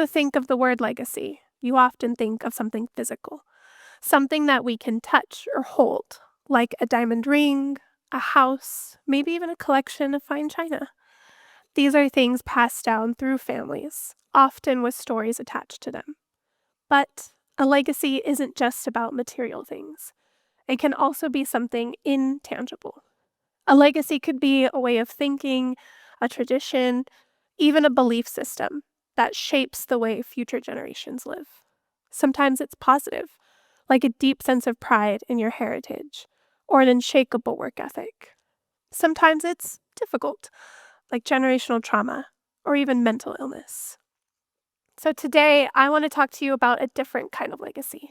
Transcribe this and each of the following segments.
you think of the word legacy, you often think of something physical, something that we can touch or hold, like a diamond ring, a house, maybe even a collection of fine china. These are things passed down through families, often with stories attached to them. But a legacy isn't just about material things. It can also be something intangible. A legacy could be a way of thinking, a tradition, even a belief system that shapes the way future generations live. Sometimes it's positive, like a deep sense of pride in your heritage or an unshakable work ethic. Sometimes it's difficult, like generational trauma or even mental illness. So today, I want to talk to you about a different kind of legacy,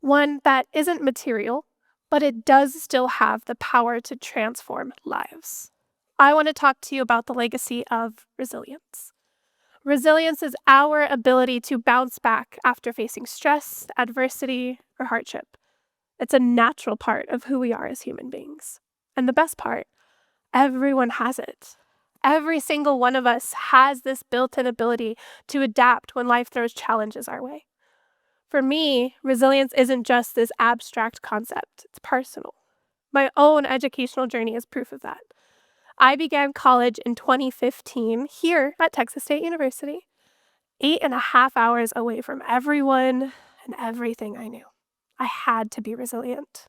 one that isn't material, but it does still have the power to transform lives. I want to talk to you about the legacy of resilience. Resilience is our ability to bounce back after facing stress, adversity, or hardship. It's a natural part of who we are as human beings. And the best part, everyone has it. Every single one of us has this built-in ability to adapt when life throws challenges our way. For me, resilience isn't just this abstract concept, it's personal. My own educational journey is proof of that. I began college in 2015 here at Texas State University, 8.5 hours away from everyone and everything I knew. I had to be resilient.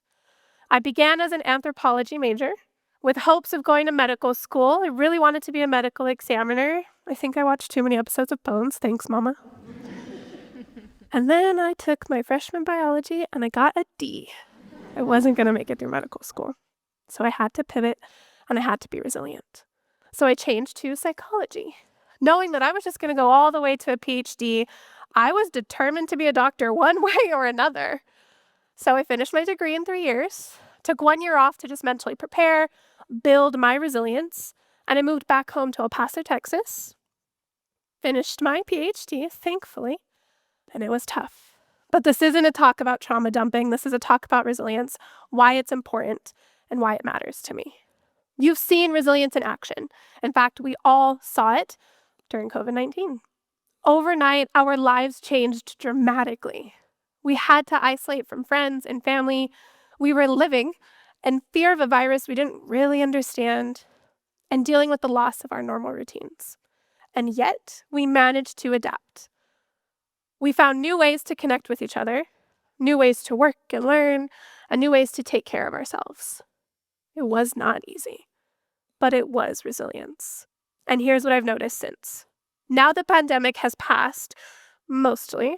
I began as an anthropology major with hopes of going to medical school. I really wanted to be a medical examiner. I think I watched too many episodes of Bones. Thanks, Mama. And then I took my freshman biology and I got a D. I wasn't going to make it through medical school. So I had to pivot and I had to be resilient. So I changed to psychology. Knowing that I was just going to go all the way to a PhD, I was determined to be a doctor one way or another. So I finished my degree in 3 years, took 1 year off to just mentally prepare, build my resilience, and I moved back home to El Paso, Texas. Finished my PhD, thankfully, and it was tough. But this isn't a talk about trauma dumping. This is a talk about resilience, why it's important, and why it matters to me. You've seen resilience in action. In fact, we all saw it during COVID-19. Overnight, our lives changed dramatically. We had to isolate from friends and family. We were living in fear of a virus we didn't really understand and dealing with the loss of our normal routines. And yet, we managed to adapt. We found new ways to connect with each other, new ways to work and learn, and new ways to take care of ourselves. It was not easy, but it was resilience. And here's what I've noticed since. Now the pandemic has passed, mostly,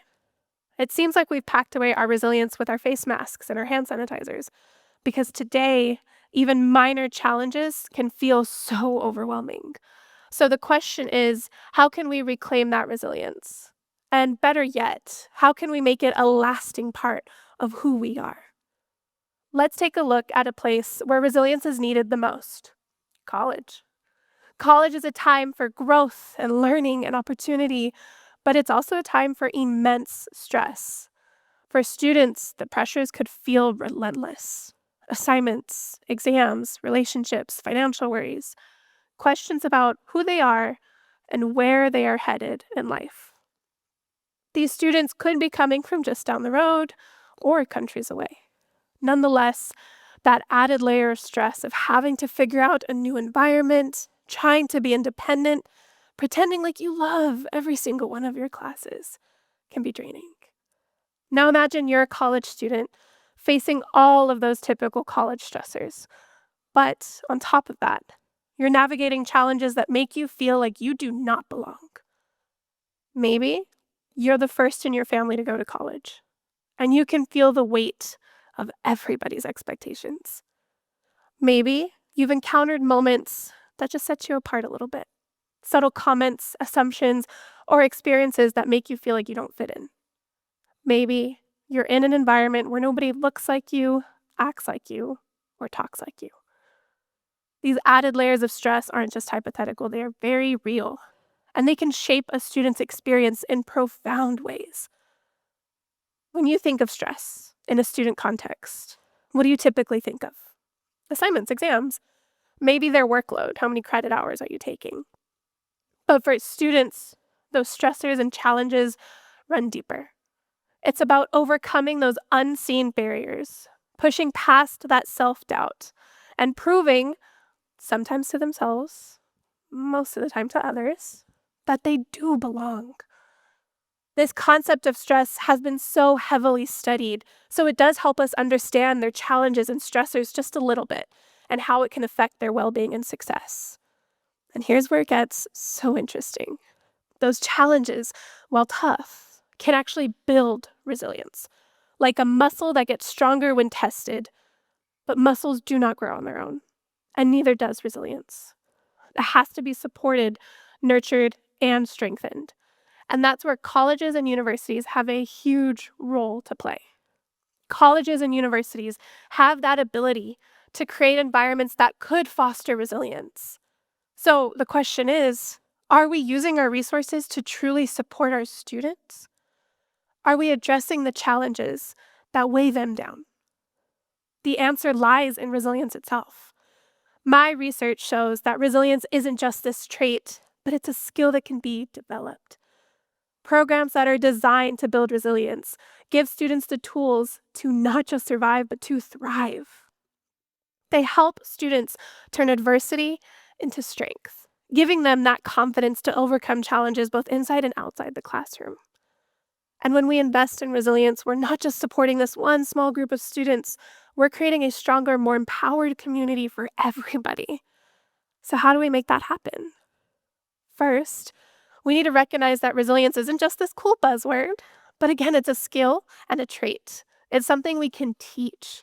it seems like we've packed away our resilience with our face masks and our hand sanitizers, because today, even minor challenges can feel so overwhelming. So the question is, how can we reclaim that resilience? And better yet, how can we make it a lasting part of who we are? Let's take a look at a place where resilience is needed the most: college. College is a time for growth and learning and opportunity, but it's also a time for immense stress. For students, the pressures could feel relentless. Assignments, exams, relationships, financial worries, questions about who they are and where they are headed in life. These students could be coming from just down the road or countries away. Nonetheless, that added layer of stress of having to figure out a new environment, trying to be independent, pretending like you love every single one of your classes, can be draining. Now imagine you're a college student facing all of those typical college stressors. But on top of that, you're navigating challenges that make you feel like you do not belong. Maybe you're the first in your family to go to college, and you can feel the weight of everybody's expectations. Maybe you've encountered moments that just set you apart a little bit. Subtle comments, assumptions, or experiences that make you feel like you don't fit in. Maybe you're in an environment where nobody looks like you, acts like you, or talks like you. These added layers of stress aren't just hypothetical, they are very real, and they can shape a student's experience in profound ways. When you think of stress in a student context, what do you typically think of? Assignments, exams, maybe their workload, how many credit hours are you taking? But for students, those stressors and challenges run deeper. It's about overcoming those unseen barriers, pushing past that self-doubt, and proving, sometimes to themselves, most of the time to others, that they do belong. This concept of stress has been so heavily studied, so it does help us understand their challenges and stressors just a little bit and how it can affect their well-being and success. And here's where it gets so interesting. Those challenges, while tough, can actually build resilience, like a muscle that gets stronger when tested, but muscles do not grow on their own, and neither does resilience. It has to be supported, nurtured, and strengthened. And that's where colleges and universities have a huge role to play. Colleges and universities have that ability to create environments that could foster resilience. So the question is, are we using our resources to truly support our students? Are we addressing the challenges that weigh them down? The answer lies in resilience itself. My research shows that resilience isn't just this trait, but it's a skill that can be developed. Programs that are designed to build resilience give students the tools to not just survive, but to thrive. They help students turn adversity into strength, giving them that confidence to overcome challenges both inside and outside the classroom. And when we invest in resilience, we're not just supporting this one small group of students, we're creating a stronger, more empowered community for everybody. So how do we make that happen? First, we need to recognize that resilience isn't just this cool buzzword, but again, it's a skill and a trait. It's something we can teach.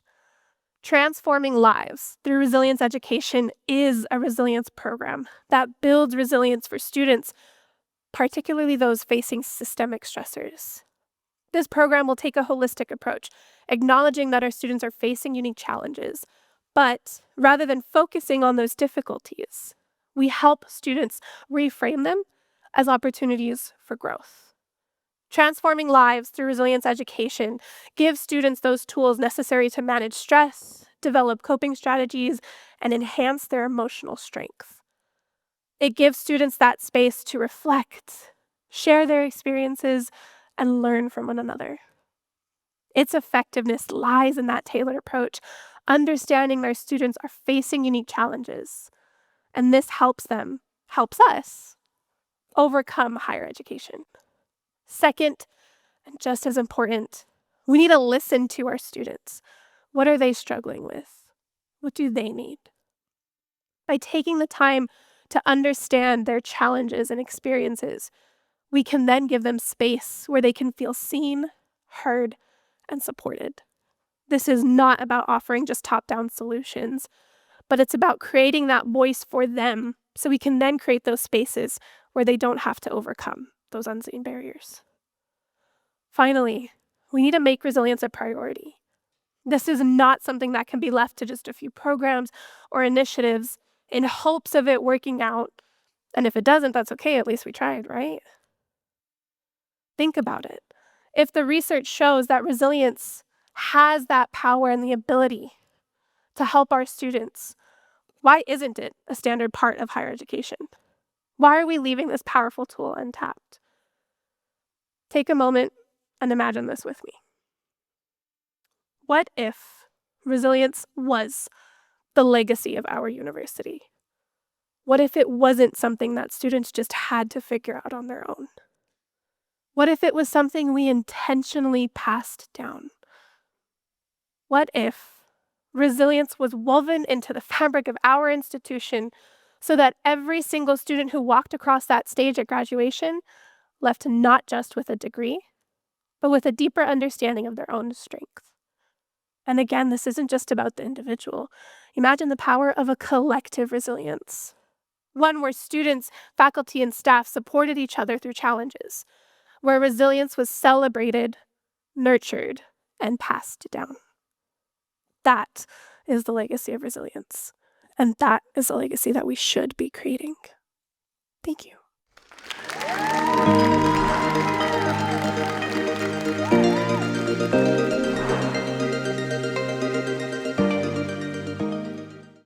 Transforming lives through resilience education is a resilience program that builds resilience for students, particularly those facing systemic stressors. This program will take a holistic approach, acknowledging that our students are facing unique challenges, but rather than focusing on those difficulties, we help students reframe them as opportunities for growth. Transforming lives through resilience education gives students those tools necessary to manage stress, develop coping strategies, and enhance their emotional strength. It gives students that space to reflect, share their experiences, and learn from one another. Its effectiveness lies in that tailored approach, understanding their students are facing unique challenges, and this helps us, overcome higher education. Second, and just as important, we need to listen to our students. What are they struggling with? What do they need? By taking the time to understand their challenges and experiences, we can then give them space where they can feel seen, heard, and supported. This is not about offering just top-down solutions, but it's about creating that voice for them so we can then create those spaces where they don't have to overcome those unseen barriers. Finally, we need to make resilience a priority. This is not something that can be left to just a few programs or initiatives in hopes of it working out. And if it doesn't, that's okay, at least we tried, right? Think about it. If the research shows that resilience has that power and the ability to help our students, why isn't it a standard part of higher education? Why are we leaving this powerful tool untapped? Take a moment and imagine this with me. What if resilience was the legacy of our university? What if it wasn't something that students just had to figure out on their own? What if it was something we intentionally passed down? What if resilience was woven into the fabric of our institution so that every single student who walked across that stage at graduation left not just with a degree, but with a deeper understanding of their own strength? And again, this isn't just about the individual. Imagine the power of a collective resilience, one where students, faculty, and staff supported each other through challenges, where resilience was celebrated, nurtured, and passed down. That is the legacy of resilience, and that is the legacy that we should be creating. Thank you.